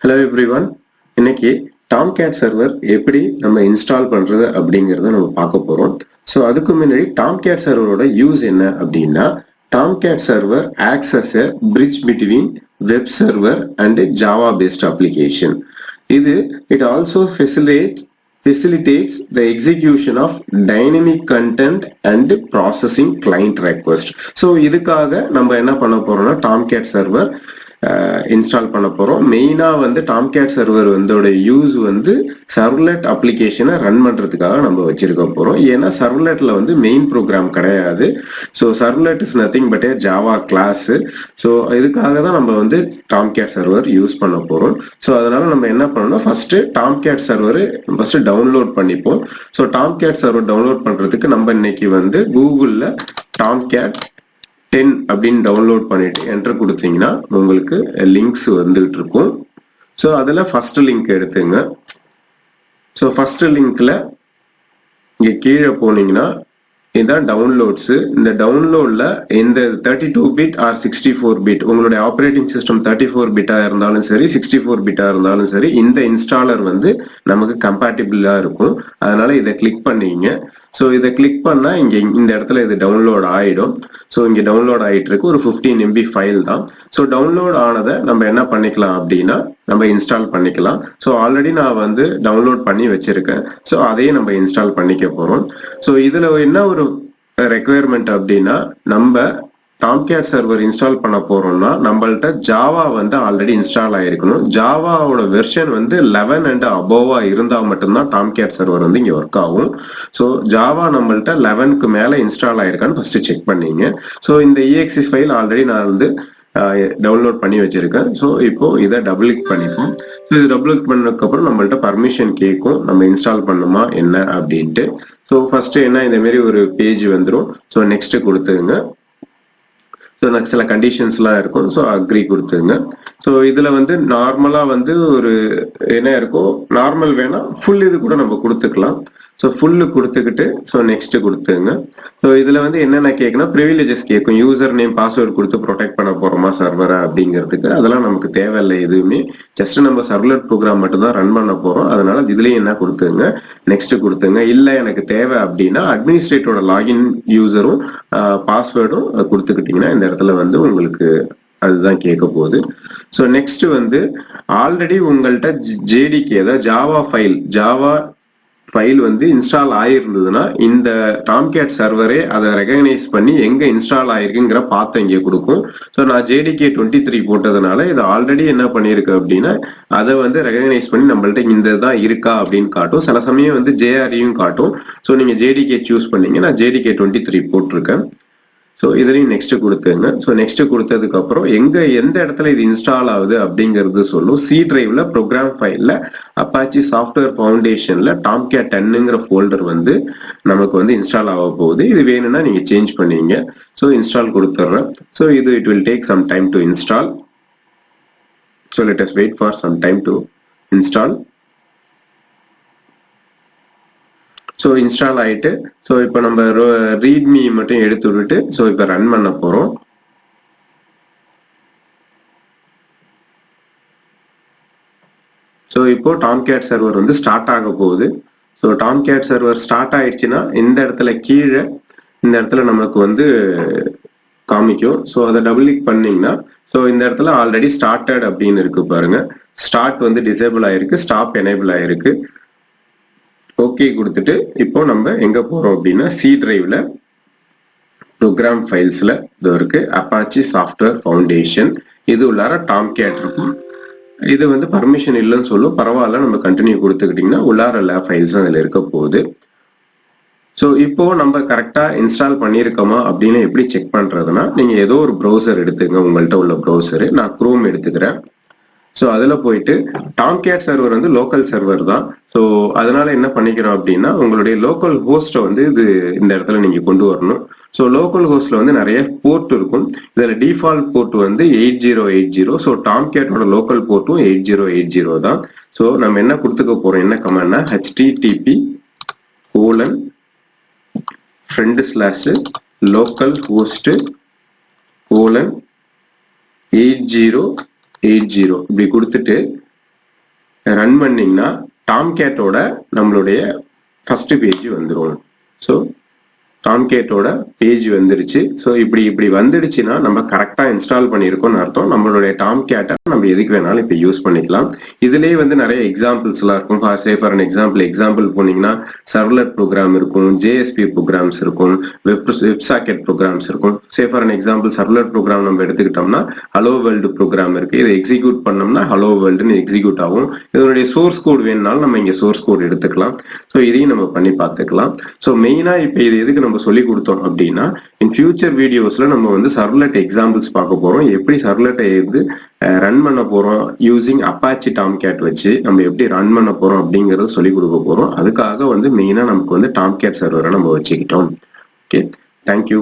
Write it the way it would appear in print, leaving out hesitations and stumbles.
Hello everyone. இன்னைக்கு Tomcat server எப்படி நம்ம இன்ஸ்டால் பண்றது அப்படிங்கறத நம்ம பார்க்க போறோம். சோ அதுக்கு முன்னாடி Tomcat serverோட யூஸ் என்ன அப்படின்னா Tomcat server acts as a bridge between web server and a Java based application. It also facilitates the execution of dynamic content and processing client request. So இதுக்காக நம்ம என்ன பண்ண போறோம்னா Tomcat server இன்ஸ்டால் பண்ண போறோம். மெயினா வந்து Tomcat சர்வர் வந்தோட யூஸ் வந்து சர்வ்லெட் அப்ளிகேஷனை ரன் பண்றதுக்காக நம்ம வச்சிருக்க போறோம். ஏன்னா சர்வ்லெட்ல வந்து மெயின் ப்ரோக்ராம் கிடையாது. So servlet is nothing but a Java class. So இதுக்காக தான் நம்ம வந்து Tomcat சர்வர் யூஸ் பண்ண போறோம். ஸோ அதனால நம்ம என்ன பண்ணணும், first Tomcat server first download பண்ணிப்போம். ஸோ Tomcat சர்வர் டவுன்லோட் பண்றதுக்கு நம்ம இன்னைக்கு வந்து கூகுள்ல Tomcat 10 அப்படின்னு டவுன்லோட் பண்ணிட்டு என்டர் கொடுத்தீங்கன்னா உங்களுக்கு லிங்க்ஸ் வந்துட்டு இருக்கும். ஸோ அதில் ஃபர்ஸ்ட் லிங்க் எடுத்துங்க. ஸோ ஃபர்ஸ்ட் லிங்க்ல இங்க கீழே போனீங்கன்னா இதுதான் டவுன்லோட்ஸ். இந்த டவுன்லோட்ல இந்த 32 பிட் ஆர் 64 பிட் உங்களுடைய ஆப்ரேட்டிங் சிஸ்டம் 34 பிட்டா இருந்தாலும் சரி 64 பிட்டா இருந்தாலும் சரி இந்த இன்ஸ்டாலர் வந்து நமக்கு கம்பேட்டிபிளா இருக்கும். அதனால இதை கிளிக் பண்ணீங்க. ஸோ இதை கிளிக் பண்ணா இங்க இந்த இடத்துல இது டவுன்லோட் ஆயிடும். ஸோ இங்க டவுன்லோட் ஆயிட்டு இருக்கு. ஒரு 15 MB ஃபைல் தான். ஸோ டவுன்லோட் ஆனதை நம்ம என்ன பண்ணிக்கலாம் அப்படின்னா நம்ம இன்ஸ்டால் பண்ணிக்கலாம். ஸோ ஆல்ரெடி நான் வந்து டவுன்லோட் பண்ணி வச்சிருக்கேன். ஸோ அதையும் நம்ம இன்ஸ்டால் பண்ணிக்க போறோம். ஸோ இதுல என்ன ஒரு ரெக்குயர்மெண்ட் அப்படின்னா நம்ம Tomcat சர்வர் இன்ஸ்டால் பண்ண போறோம்னா நம்மள்ட்ட ஜாவா வந்து ஆல்ரெடி இன்ஸ்டால் ஆயிருக்கணும். ஜாவாவோட வெர்ஷன் வந்து 11 அண்ட் அபோவா இருந்தா மட்டும்தான் Tomcat சர்வர் வந்து இங்க ஒர்க் ஆகும். ஸோ ஜாவா நம்மள்ட்ட 11க்கு மேல இன்ஸ்டால் ஆயிருக்கான்னு ஃபர்ஸ்ட் செக் பண்ணீங்க. ஸோ இந்த exe ஃபைல் ஆல்ரெடி நான் வந்து டவுன்லோட் பண்ணி வச்சிருக்கேன். ஸோ இப்போ இதை டபுள் கிளிக் பண்ணிப்போம். இது டபுள் கிளிக் பண்ணதுக்கு அப்புறம் நம்மள்ட்ட பர்மிஷன் கேட்கும் நம்ம இன்ஸ்டால் பண்ணுமா என்ன அப்படின்ட்டு. ஸோ ஃபர்ஸ்ட் என்ன இந்த மாதிரி ஒரு பேஜ் வந்துடும். ஸோ நெக்ஸ்ட் கொடுத்துருங்க. ஸோ சில கண்டிஷன்ஸ்லாம் இருக்கும். ஸோ அக்ரி கொடுத்துருங்க. ஸோ இதுல வந்து நார்மலா வந்து ஒரு என்ன இருக்கும், நார்மல் வேணா ஃபுல் இது கூட நம்ம கொடுத்துக்கலாம். ஸோ ஃபுல்லு கொடுத்துக்கிட்டு ஸோ நெக்ஸ்ட் கொடுத்துங்க. ஸோ இதுல வந்து என்னென்ன கேட்குன்னா ப்ரிவிலேஜஸ் கேட்கும். யூசர் நேம் பாஸ்வேர்டு கொடுத்து ப்ரொடெக்ட் பண்ண போறோமா சர்வரை அப்படிங்கிறதுக்கு. அதெல்லாம் நமக்கு தேவையில்லை எதுவுமே. ஜஸ்ட் நம்ம சர்வலெட் ப்ரோக்ராம் மட்டும் தான் ரன் பண்ண போறோம். அதனால இதுலயும் என்ன கொடுத்துங்க, நெக்ஸ்ட் கொடுத்துங்க. இல்ல எனக்கு தேவை அப்படின்னா அட்மினிஸ்ட்ரேட்டரோட லாகின் யூசரும் பாஸ்வேர்டும் கொடுத்துக்கிட்டீங்கன்னா இந்த இடத்துல வந்து உங்களுக்கு அதுதான் கேட்க போகுது. ஸோ நெக்ஸ்ட் வந்து ஆல்ரெடி உங்கள்கிட்ட ஜேடிகே அதாவது ஜாவா ஃபைல் வந்து இன்ஸ்டால் ஆயிருந்ததுன்னா இந்த Tomcat சர்வரே அதை ரெகக்னைஸ் பண்ணி எங்க இன்ஸ்டால் ஆயிருக்குங்கிற பார்த்து இங்கே கொடுக்கும். ஸோ நான் JDK 23 போட்டதுனால இது ஆல்ரெடி என்ன பண்ணிருக்கு அப்படின்னா அதை வந்து ரெகக்னைஸ் பண்ணி நம்மள்ட்ட இந்த தான் இருக்கா அப்படின்னு காட்டும். சில சமயம் வந்து JREயும் காட்டும். ஸோ நீங்க JDK சூஸ் பண்ணீங்க. நான் JDK 23 போட்டிருக்கேன். ஸோ இதுலையும் நெக்ஸ்ட் கொடுத்துங்க. ஸோ நெக்ஸ்ட் கொடுத்ததுக்கு அப்புறம் எந்த இடத்துல இது இன்ஸ்டால் ஆகுது அப்படிங்கிறது சொல்லும். சி டிரைவ்ல ப்ரோக்ராம் ஃபைல்ல அப்பாச்சி சாஃப்ட்வேர் ஃபவுண்டேஷன்ல Tomcat 10ங்கிற ஃபோல்டர் வந்து நமக்கு வந்து இன்ஸ்டால் ஆக போகுது. இது வேணும்னா நீங்க சேஞ்ச் பண்ணீங்க. ஸோ இன்ஸ்டால் கொடுத்துட்றேன். So it will take some time to install. So let us wait for some time to install. So install ஆயிட்டு ஸோ இப்போ நம்ம ரீட்மி மட்டும் எடுத்து விட்டுட்டு ஸோ இப்போ ரன் பண்ண போறோம். ஸோ இப்போ Tomcat சர்வர் வந்து ஸ்டார்ட் ஆக போகுது. ஸோ Tomcat சர்வர் ஸ்டார்ட் ஆயிடுச்சுன்னா இந்த இடத்துல கீழே இந்த இடத்துல நமக்கு வந்து காமிக்கும். ஸோ அதை டபுள் கிளிக் பண்ணீங்கன்னா ஸோ இந்த இடத்துல ஆல்ரெடி ஸ்டார்டட் அப்படின்னு இருக்கு பாருங்க. ஸ்டார்ட் வந்து டிசேபிள் ஆயிருக்கு, ஸ்டாப் எனேபிள் ஆயிருக்கு. ஓகே கொடுத்துட்டு இப்போ நம்ம எங்க போறோம் அப்படின்னா சி டிரைவ்ல ப்ரோக்ராம் ஃபைல்ஸ்ல இது இருக்கு அப்பாச்சி சாஃப்ட்வேர் ஃபவுண்டேஷன். இது உள்ளார Tomcat இருக்கும். இது வந்து பர்மிஷன் இல்லைன்னு சொல்லும். பரவாயில்ல, நம்ம கண்டினியூ கொடுத்துக்கிட்டீங்கன்னா உள்ளார எல்லா ஃபைல்ஸும் அதுல இருக்க போகுது. ஸோ இப்போ நம்ம கரெக்டா இன்ஸ்டால் பண்ணியிருக்கோமா அப்படின்னு எப்படி செக் பண்றதுன்னா நீங்க ஏதோ ஒரு ப்ரௌசர் எடுத்துங்க. உங்கள்கிட்ட உள்ள ப்ரௌசரு நான் குரோம் எடுத்துக்கிறேன். ஸோ அதில் போயிட்டு Tomcat சர்வர் வந்து லோக்கல் சர்வர் தான். ஸோ அதனால என்ன பண்ணிக்கிறோம் அப்படின்னா உங்களுடைய லோக்கல் ஹோஸ்ட்டை வந்து இந்த இடத்துல நீங்க கொண்டு வரணும். ஸோ லோக்கல் ஹோஸ்ட்ல வந்து நிறைய போர்ட் இருக்கும். இதில் டிஃபால்ட் போர்ட் வந்து 8080. ஸோ Tomcatோட லோக்கல் போர்ட்டும் 8080 தான். ஸோ நம்ம என்ன கொடுத்துக்க போறோம், என்ன கமாண்ட்னா http://localhost:8080 இப்படி கொடுத்துட்டு ரன் பண்ணீங்கன்னா டாம்கேட்டோட நம்மளுடைய ஃபர்ஸ்ட் பேஜ் வந்துடும். ஸோ டாம்கேட்டோட பேஜ் வந்துருச்சு. ஸோ இப்படி வந்துடுச்சுன்னா நம்ம கரெக்டா இன்ஸ்டால் பண்ணியிருக்கோம்னு அர்த்தம். நம்மளுடைய டாம்கேட்டை நம்ம எதுக்கு வேணாலும் இப்போ யூஸ் பண்ணிக்கலாம். இதுலயே வந்து நிறைய எக்ஸாம்பிள்ஸ் எல்லாம் இருக்கும். ஃபார் அன் எக்ஸாம்பிள் போனீங்கன்னா சர்வ்லெட் ப்ரோக்ராம் இருக்கும், ஜேஎஸ்பி ப்ரோக்ராம்ஸ் இருக்கும், வெப் சாக்கெட் ப்ரோக்ராம்ஸ் இருக்கும். For an example servlet program நம்ம எடுத்துக்கிட்டோம்னா ஹலோ வேர்ல்டு ப்ரோக்ராம் இருக்கு. இதை எக்ஸிக்யூட் பண்ணோம்னா ஹலோ வேர்ல்டுன்னு எக்ஸிக்யூட் ஆகும். இதனுடைய சோர்ஸ் கோட் வேணும்னாலும் நம்ம இங்க சோர்ஸ் கோட் எடுத்துக்கலாம். ஸோ இதையும் நம்ம பண்ணி பார்த்துக்கலாம். ஸோ மெயினா இப்போ இது எதுக்கு நம்ம சொல்லி கொடுத்தோம் அப்படின்னா, இன் ஃபியூச்சர் வீடியோஸ்ல நம்ம வந்து சர்வ்லெட் எக்ஸாம்பிள்ஸ் பார்க்க போறோம். எப்படி சர்வ்லெட்டை வந்து ரன் பண்ண போறோம், யூசிங் அப்பாச்சி டாம்கேட் வச்சு நம்ம எப்படி ரன் பண்ண போறோம் அப்படிங்கறத சொல்லி கொடுக்க போறோம். அதுக்காக வந்து மெயினா நமக்கு வந்து டாம்கேட் சர்வரை நம்ம வச்சுக்கிட்டோம். Okay, thank you.